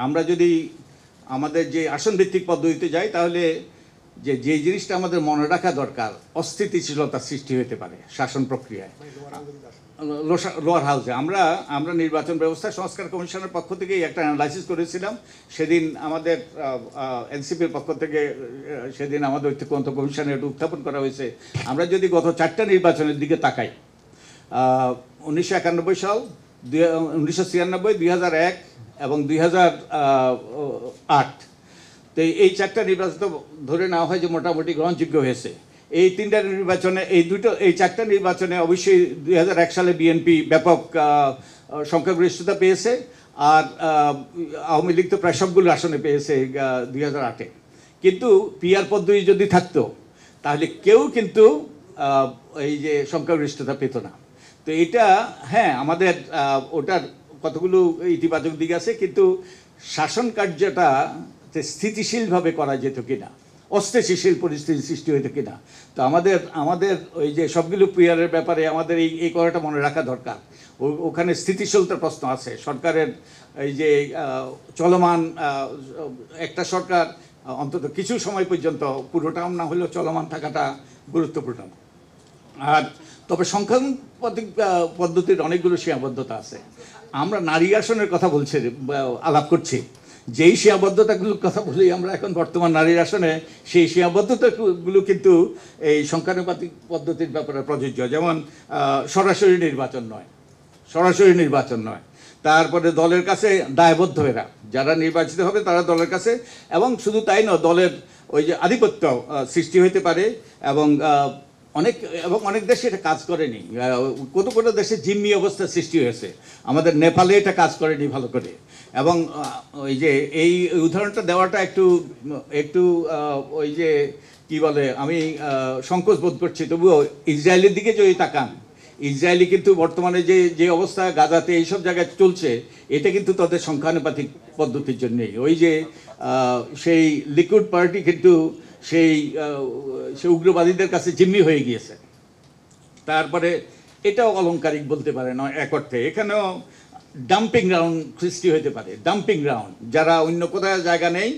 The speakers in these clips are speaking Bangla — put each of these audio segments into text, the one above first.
আমরা যদি আমাদের যে আসন ভিত্তিক পদ্ধতিতে যাই তাহলে যে জিনিসটা আমাদের মনে রাখা দরকার, অস্থিতিশীলতা সৃষ্টি হতে পারে শাসন প্রক্রিয়ায় লোয়ার হাউসে। আমরা নির্বাচন ব্যবস্থা সংস্কার কমিশনের পক্ষ থেকে একটা অ্যানালাইসিস করেছিলাম সেদিন, আমাদের এনসিপির পক্ষ থেকে সেদিন আমাদের ঐক্যমত্য কমিশনে এটা উত্থাপন করা হয়েছে। আমরা যদি গত 4টা নির্বাচনের দিকে তাকাই, 1991 সাল, 1996, 2001 এবং 2008, তো এই 4টা নির্বাচন তো ধরে নেওয়া হয় যে মোটামুটি গ্রহণযোগ্য হয়েছে। এই 3টা নির্বাচনে, এই 4টা নির্বাচনে অবশ্যই 2001 সালে বিএনপি ব্যাপক সংখ্যাগরিষ্ঠতা পেয়েছে, আর আওয়ামী লীগ তো প্রায় সবগুলো আসনে পেয়েছে 2008-এ। কিন্তু পিআর পদ্ধতি যদি থাকতো তাহলে কেউ কিন্তু এই যে সংখ্যাগরিষ্ঠতা পেত না। তো এটা হ্যাঁ, আমাদের ওটার কতগুলো ইতিবাচক দিক আছে, কিন্তু শাসন কার্যটা স্থিতিশীলভাবে করা যেত কিনা, অস্থিতিশীল পরিস্থিতি সৃষ্টি হইতো কিনা। তো আমাদের ওই যে সবগুলো পিয়ারের ব্যাপারে আমাদের এই কথাটা মনে রাখা দরকার। ওখানে স্থিতিশীলতার প্রশ্ন আছে। সরকারের এই যে চলমান একটা সরকার অন্তত কিছু সময় পর্যন্ত, পুরোটাও না হলেও চলমান থাকাটা গুরুত্বপূর্ণ। আর তবে সংখ্যানুপাতিক পদ্ধতির অনেকগুলো সীমাবদ্ধতা আছে। আমরা নারী আসনের কথা আলাপ করছি, যেই সীমাবদ্ধতাগুলোর কথা বলি আমরা এখন বর্তমান নারীর আসনে, সেই সীমাবদ্ধতাগুলো কিন্তু এই সংখ্যানুপাতিক পদ্ধতির ব্যাপারে প্রযোজ্য। যেমন সরাসরি নির্বাচন নয়, তারপরে দলের কাছে দায়বদ্ধ এরা, যারা নির্বাচিত হবে তারা দলের কাছে, এবং শুধু তাই নয়, দলের ওই যে আধিপত্য সৃষ্টি হতে পারে, এবং অনেক দেশে এটা কাজ করেনি। কোনো দেশে জিম্মি অবস্থা সৃষ্টি হয়েছে, আমাদের নেপালে এটা কাজ করেনি ভালো করে। এবং ওই যে এই উদাহরণটা দেওয়াটা একটু ওই যে কি বলে, আমি সংকোচ বোধ করছি, তবুও ইসরায়েলের দিকে যদি তাকান, ইসরায়েলি কিন্তু বর্তমানে যে অবস্থা গাজাতে এইসব জায়গায় চলছে, এটা কিন্তু তাদের সংখ্যানুপাতিক পদ্ধতির জন্যেই। ওই যে সেই লিকুড পার্টি কিন্তু সেই উগ্রবাদীদের কাছে জিম্মি হয়ে গিয়েছে। তারপরে এটাও অলংকারিক বলতে পারে না এক অর্থে, এখানেও ডাম্পিং গ্রাউন্ড সৃষ্টি হতে পারে। ডাম্পিং গ্রাউন্ড, যারা অন্য কোথাও জায়গা নেই,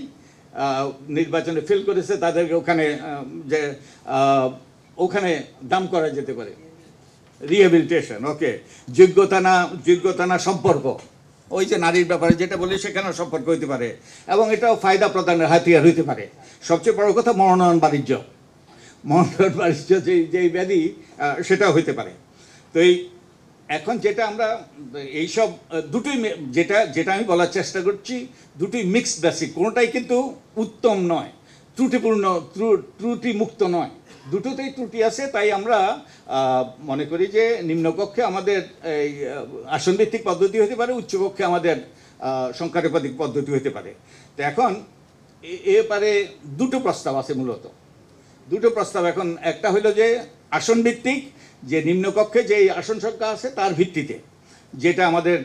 নির্বাচনে ফেল করেছে, তাদেরকে ওখানে ডাম্প করা যেতে পারে। রিহ্যাবিলিটেশন, ওকে। যোগ্যতা না সম্পর্ক, ওই যে নারীর ব্যাপারে যেটা বলি, সেখানেও সম্পর্ক হইতে পারে, এবং এটাও ফায়দা প্রদানের হাতিয়ার হইতে পারে। সবচেয়ে বড় কথা, মনোনয়ন বাণিজ্য যেই ব্যাধি, সেটাও হইতে পারে। তো এখন যেটা আমরা এইসব দুটোই, যেটা আমি বলার চেষ্টা করছি, দুটোই মিক্সড বেসিক, কোনোটাই কিন্তু উত্তম নয়, ত্রুটি মুক্ত নয়, দুটোতেই ত্রুটি আছে। তাই আমরা মনে করি যে নিম্নকক্ষে আমাদের এই আসনভিত্তিক পদ্ধতি হতে পারে, উচ্চকক্ষে আমাদের সংখ্যানুপাতিক পদ্ধতি হতে পারে। তো এখন এবারে দুটো প্রস্তাব আছে, মূলত দুটো প্রস্তাব এখন। একটা হলো যে আসনভিত্তিক, যে নিম্নকক্ষে যে আসন সংখ্যা আছে তার ভিত্তিতে, যেটা আমাদের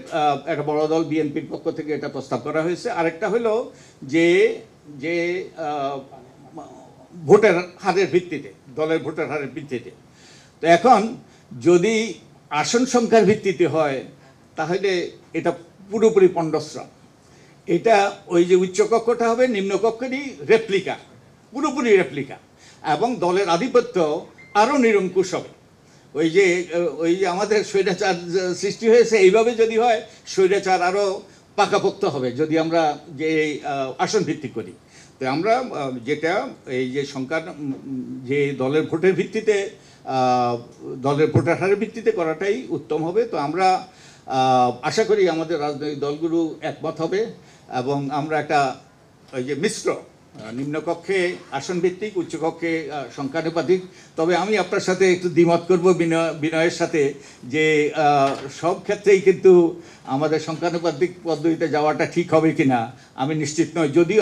একটা বড় দল বিএনপির পক্ষ থেকে এটা প্রস্তাব করা হয়েছে। আরেকটা হলো যে ভোটের হারের ভিত্তিতে, দলের ভোটের হারের ভিত্তিতে। তো এখন যদি আসন সংখ্যার ভিত্তিতে হয় তাহলে এটা পুরোপুরি পণ্ডশ্রম। এটা ওই যে উচ্চকক্ষটা হবে নিম্নকক্ষেরই রেপ্লিকা, পুরোপুরি রেপ্লিকা, এবং দলের আধিপত্য আরও নিরঙ্কুশ হবে। ওই যে আমাদের স্বৈরাচার সৃষ্টি হয়েছে, এইভাবে যদি হয় স্বৈরাচার আরও পাকাপোক্ত হবে যদি আমরা যে আসন ভিত্তিক করি। তো আমরা যেটা এই যে যে দলের ভোটের ভিত্তিতে, দলের ভোটার হারের ভিত্তিতে করাটাই উত্তম হবে। তো আমরা আশা করি আমাদের রাজনৈতিক দলগুলো একমত হবে, এবং আমরা একটা ওই যে মিশ্র, নিম্নকক্ষে আসন ভিত্তিক, উচ্চকক্ষে সংখ্যানুপাতিক। তবে আমি আপনার সাথে একটু দ্বিমত করব বিনয়ের সাথে, যে সব ক্ষেত্রেই কিন্তু আমাদের সংখ্যানুপাতিক পদ্ধতিতে যাওয়াটা ঠিক হবে কিনা আমি নিশ্চিত নই। যদিও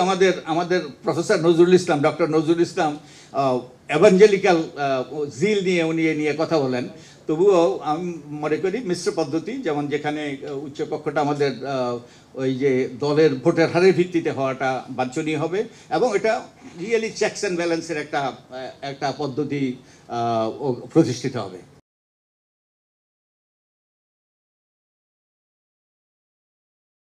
আমাদের প্রফেসর ডক্টর নজরুল ইসলাম এভাঞ্জেলিক্যাল জিল নিয়ে কথা বলেন, তবুও আমি মনে করি মিশ্র পদ্ধতি, যেমন যেখানে উচ্চকক্ষটা আমাদের ওই যে দলের ভোটের হারের ভিত্তিতে হওয়াটা বাঞ্ছনীয় হবে, এবং এটা রিয়েলি চেকস অ্যান্ড ব্যালেন্সের একটা পদ্ধতি প্রতিষ্ঠিত হবে।